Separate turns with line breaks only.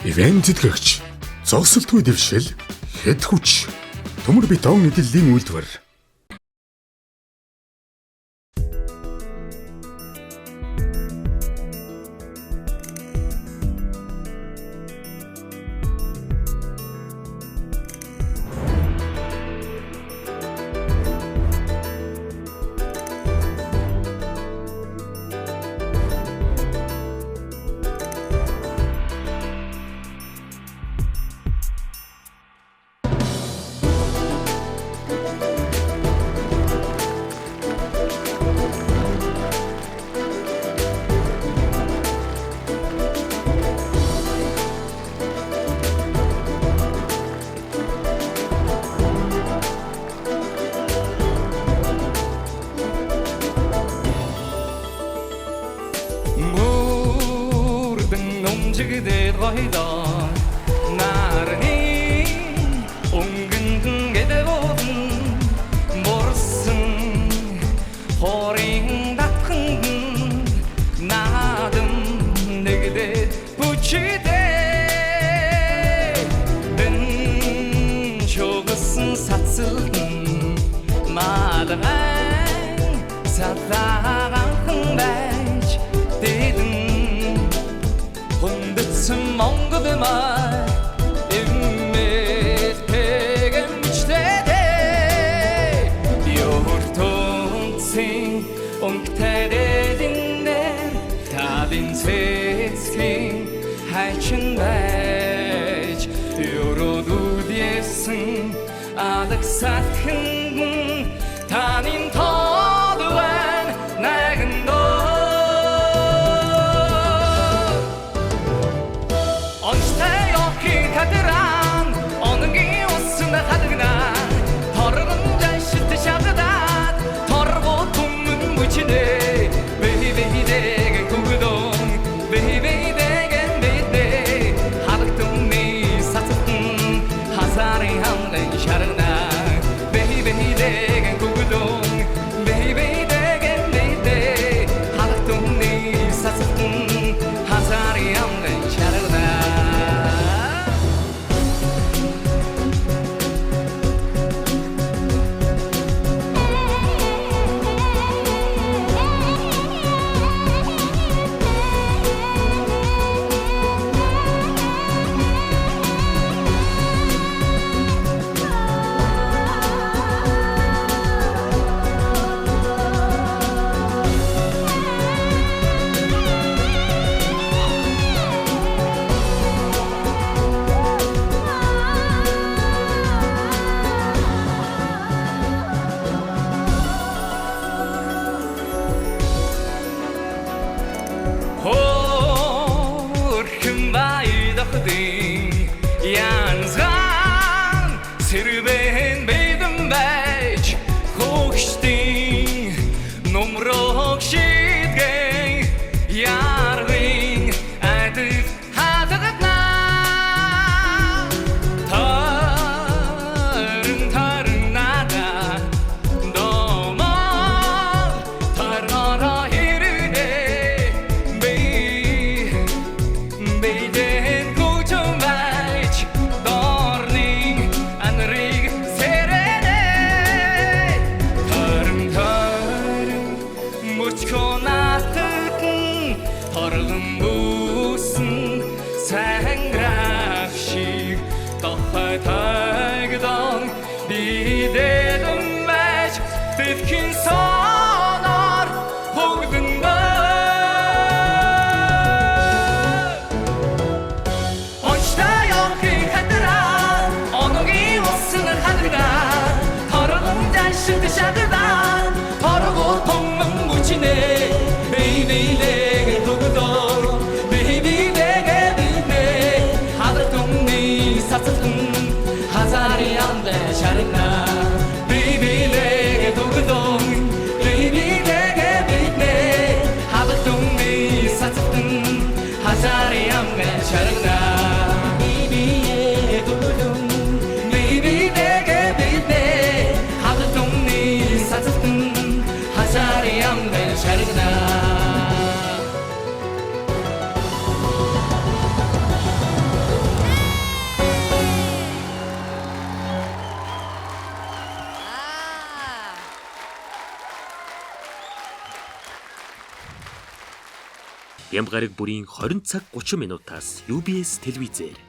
ивент тэтгэгч, зогсолтгүй дэвшил, хэд хүч, төмөр бетон эдэллийн үйлдвэр.
움직이듯 거이던 나른히 옹근 게되거든 모르슨 호링 다큰 나든 내게대 붙이대 는 저것은 사슬은 마당한 사다가 흥배지 되든 mong của mai em mệt thế gần chết đấy yêu thương sinh ông thế để đến đến ta đến thế sinh hai chân bay yêu rồi đủ địa sinh 아득 사큰 ta nín thọ đuôi nay gần đó 가드란 어느 게 옷은 가득나 더러운 잔실 듯샤그다 더러고 돈문 묻히네 베이베이 대게 구구동 베이베이 대게 베이베이 하득동네 사특동 하사리 함내 샤르나 베이베이 대게 구구동 베이베이 대게 베이베이 하득동네 사특동 하사리 함내 샤르나 Yansan sirben beydin beç hoştin numrok şidgen yargın adıf hadıgıtna tarın nada domo tarara hirine beyden Torlum busun sengrakşik Daha tagdan bir dedim meç Tefkin sonar hogdunda Onçta yok ki kadıran Onu giyosun kadıran Torlum denşi dışarıdan Torlu tongun muçine Beybeyle baby,
Ямгараг бүрийн 20 цаг 30 минутаас UBS телевизээр